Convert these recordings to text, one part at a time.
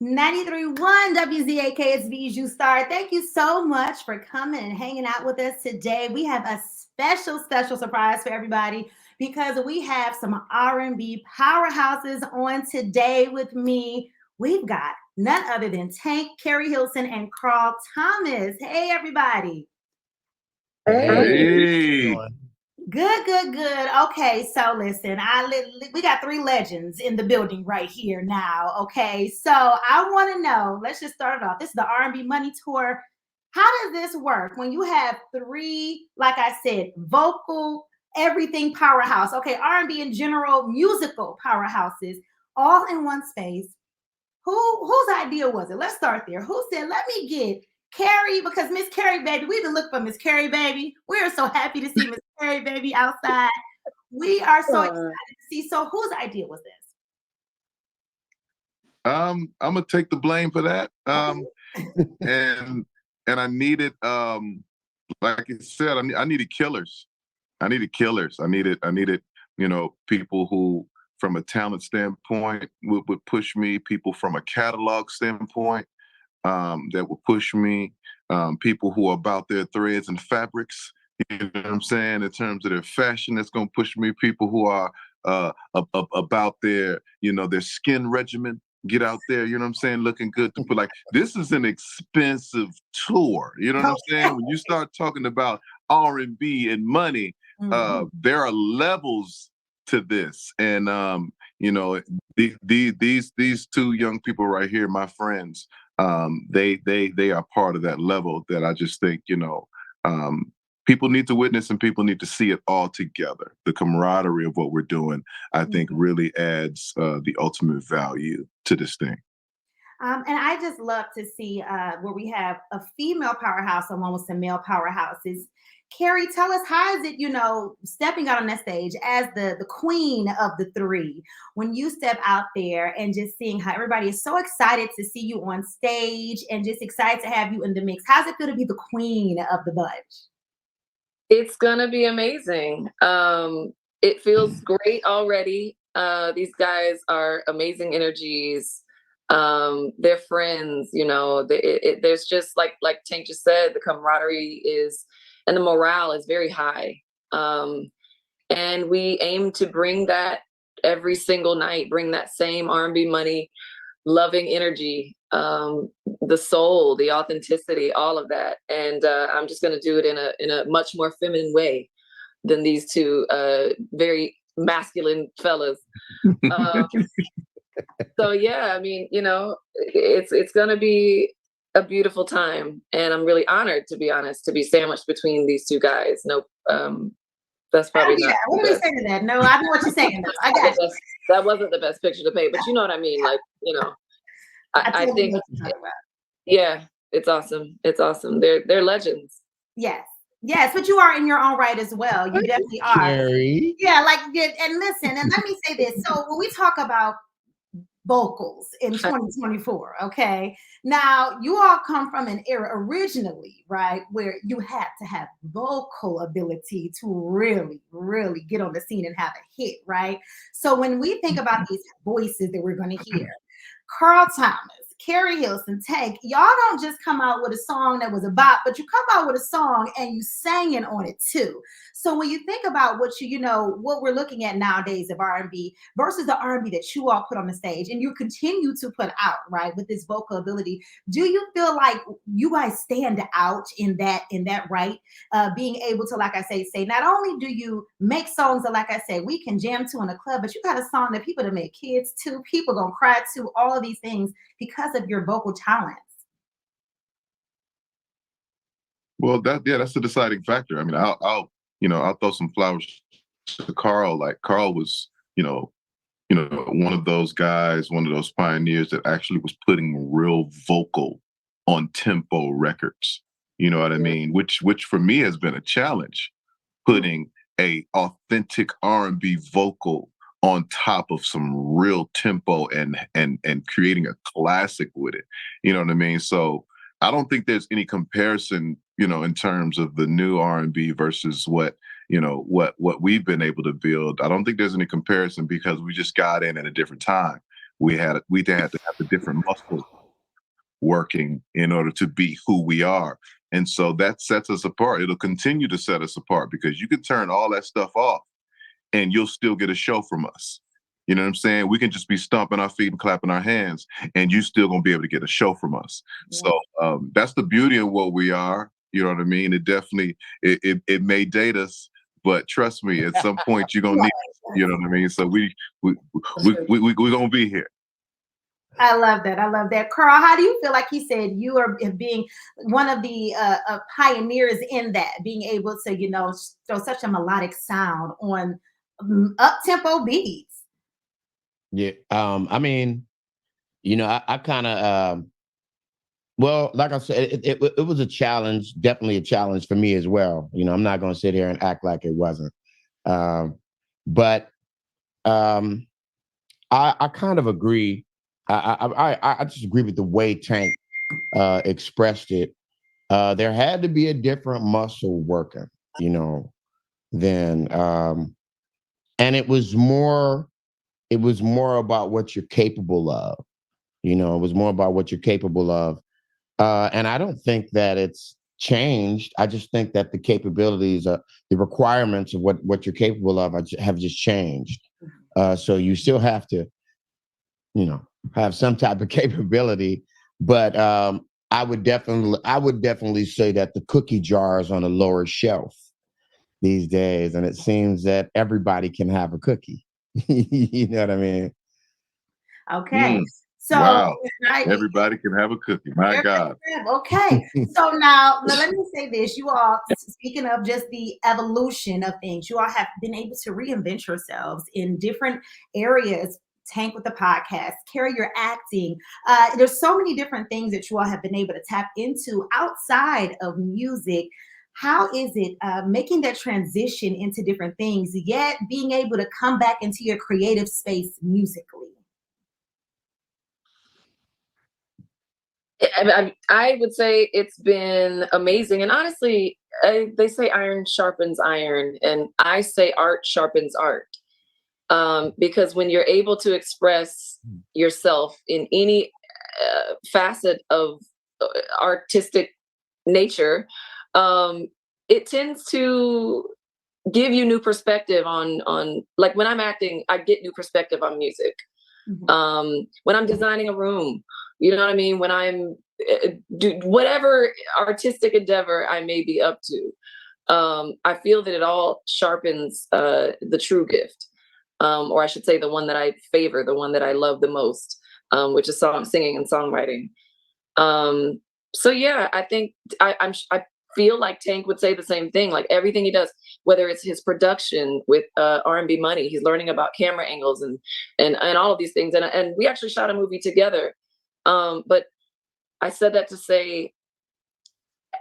93.1 WZAK is Bijou Star. Thank you so much for coming and hanging out with us today. We have a special surprise for everybody because we have some R&B powerhouses on today with me. We've got none other than Tank, Keri Hilson, and Carl Thomas. Hey, everybody. Hey. Hey. Good. Okay, so listen, we got three legends in the building right here now. Okay, so I want to know. Let's just start it off. This is the R&B Money Tour. How does this work when you have three, like I said, vocal everything powerhouse? Okay, R&B in general, musical powerhouses, all in one space. Whose idea was it? Let's start there. Who said, let me get Keri, because Miss Keri, baby, we've been looking for Miss Keri, baby. We are so happy to see Miss Keri, baby, outside. We are so excited to see. So whose idea was this? I'm gonna take the blame for that. And I needed, like I said, I needed killers. I needed killers. I needed, people who, from a talent standpoint, would push me. People from a catalog standpoint, that would push me. People who are about their threads and fabrics. You know what I'm saying? In terms of their fashion, that's gonna push me. People who are about their, their skin regimen. Get out there, you know what I'm saying, looking good to put, like, this is an expensive tour. You know what I'm saying? When you start talking about R&B and money, there are levels to this. And these two young people right here, my friends, they are part of that level that I just think, people need to witness and people need to see it all together. The camaraderie of what we're doing, I think, really adds the ultimate value to this thing. And I just love to see where we have a female powerhouse along with some male powerhouses. Keri, tell us, how is it, stepping out on that stage as the queen of the three, when you step out there and just seeing how everybody is so excited to see you on stage and just excited to have you in the mix. How's it feel to be the queen of the bunch? It's gonna be amazing. It feels great already. These guys are amazing energies. They're friends, there's just like Tank just said, the camaraderie is, and the morale is very high. And we aim to bring that every single night, bring that same R&B money, loving energy, the soul, the authenticity, all of that. And I'm just going to do it in a much more feminine way than these two very masculine fellas. So yeah, I mean, it's going to be a beautiful time, and I'm really honored, to be honest, to be sandwiched between these two guys. Nope. That's probably not. What do we say to that? No, I know what you're saying. I got you. That wasn't the best picture to paint, but you know what I mean. Like, I think, yeah, it's awesome. It's awesome. They're legends. Yes, but you are in your own right as well. You definitely are. Keri. Yeah, and listen, and let me say this. So when we talk about vocals in 2024, okay, now you all come from an era originally, right, where you had to have vocal ability to really get on the scene and have a hit, right? So when we think about these voices that we're going to hear, Carl Thomas, Keri Hilson, Tank, y'all don't just come out with a song that was a bop, but you come out with a song and you singing on it too. So when you think about what what we're looking at nowadays of R&B versus the R&B that you all put on the stage and you continue to put out, right, with this vocal ability, do you feel like you guys stand out in that right? Being able to, like I say, not only do you make songs that, like I say, we can jam to in a club, but you got a song that people to make kids to, people gonna cry to, all of these things because of your vocal talents. Well, that's the deciding factor. I mean, I'll throw some flowers to Carl. Like, Carl was, one of those guys, one of those pioneers that actually was putting real vocal on tempo records. You know what I mean? Which for me has been a challenge, putting a authentic R&B vocal on top of some real tempo and creating a classic with it. You know what I mean? So I don't think there's any comparison, in terms of the new R&B versus what we've been able to build. I don't think there's any comparison because we just got in at a different time. We had to have the different muscles working in order to be who we are. And so that sets us apart. It'll continue to set us apart because you can turn all that stuff off and you'll still get a show from us. You know what I'm saying? We can just be stomping our feet and clapping our hands, and you still gonna be able to get a show from us. Yeah. So that's the beauty of what we are. You know what I mean? It definitely it may date us, but trust me, at some point you're gonna need us. You know what I mean? So we gonna be here. I love that. I love that. Carl, how do you feel? Like you said, you are being one of the pioneers in that, being able to, throw such a melodic sound on up-tempo beats. Yeah. I mean, I kind of, well, like I said, it was a challenge, definitely a challenge for me as well. I'm not going to sit here and act like it wasn't. But I kind of agree. I just agree with the way Tank expressed it. There had to be a different muscle working, than and it was more about what you're capable of. It was more about what you're capable of. And I don't think that it's changed. I just think that the capabilities, the requirements of what you're capable of have just changed. So you still have to, have some type of capability. But I would definitely say that the cookie jar is on a lower shelf these days. And it seems that everybody can have a cookie. You know what I mean? Okay. So wow. Everybody can have a cookie. My God. Okay. So now let me say this. You all, speaking of just the evolution of things, you all have been able to reinvent yourselves in different areas. Tank with the podcast, Keri, your acting. There's so many different things that you all have been able to tap into outside of music. How is it making that transition into different things, yet being able to come back into your creative space musically? I would say it's been amazing. And honestly, they say iron sharpens iron, and I say art sharpens art. Because when you're able to express yourself in any facet of artistic nature, it tends to give you new perspective on like when I'm acting, I get new perspective on music. When I'm designing a room, you know what I mean? When I'm do whatever artistic endeavor I may be up to, I feel that it all sharpens the true gift. Or I should say the one that I favor, the one that I love the most, which is singing and songwriting. So yeah, I think I feel like Tank would say the same thing. Like everything he does, whether it's his production with R&B Money, he's learning about camera angles and all of these things. And we actually shot a movie together. But I said that to say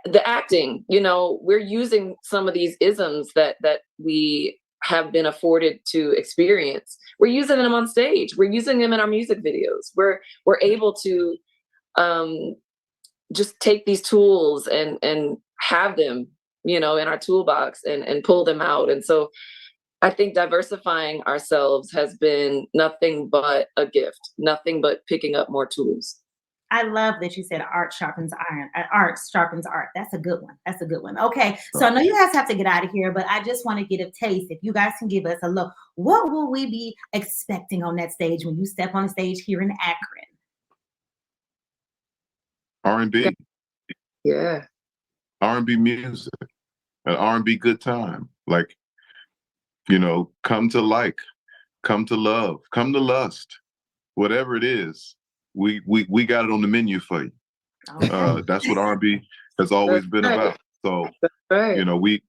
the acting, we're using some of these isms that we have been afforded to experience. We're using them on stage. We're using them in our music videos. We're able to just take these tools and have them, in our toolbox and pull them out. And so I think diversifying ourselves has been nothing but a gift, nothing but picking up more tools. I love that you said art sharpens iron. Art sharpens art. That's a good one. That's a good one. Okay. So I know you guys have to get out of here, but I just want to get a taste. If you guys can give us a look, what will we be expecting on that stage when you step on the stage here in Akron? R&B. Yeah. R&B music. An R&B good time. Like, come to like, come to love, come to lust, whatever it is. We got it on the menu for you. Okay. That's what R&B has always been about. So, we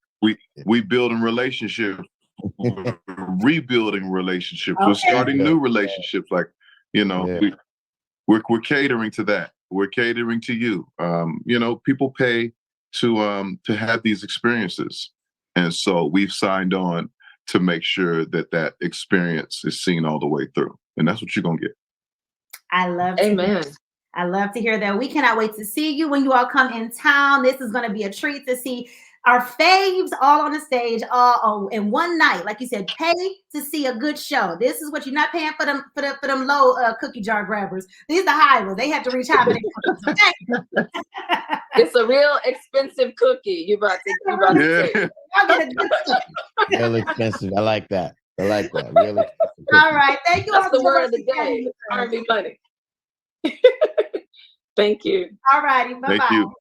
building relationships, rebuilding relationships, we're starting new relationships. Like, we're catering to that. We're catering to you. People pay to have these experiences, and so we've signed on to make sure that experience is seen all the way through, and that's what you're gonna get. I love Amen. I love to hear that. We cannot wait to see you when you all come in town. This is going to be a treat to see our faves all on the stage, all in one night. Like you said, pay to see a good show. This is what you're not paying for them low cookie jar grabbers. These are the high ones. They have to reach high for their cookies. Okay? It's a real expensive cookie. You about to say. Y'all get a good cookie. Real expensive. I like that. Real expensive. All right. Thank you. That's the word of the day. Army money. Thank you. All righty. Bye-bye. Thank you.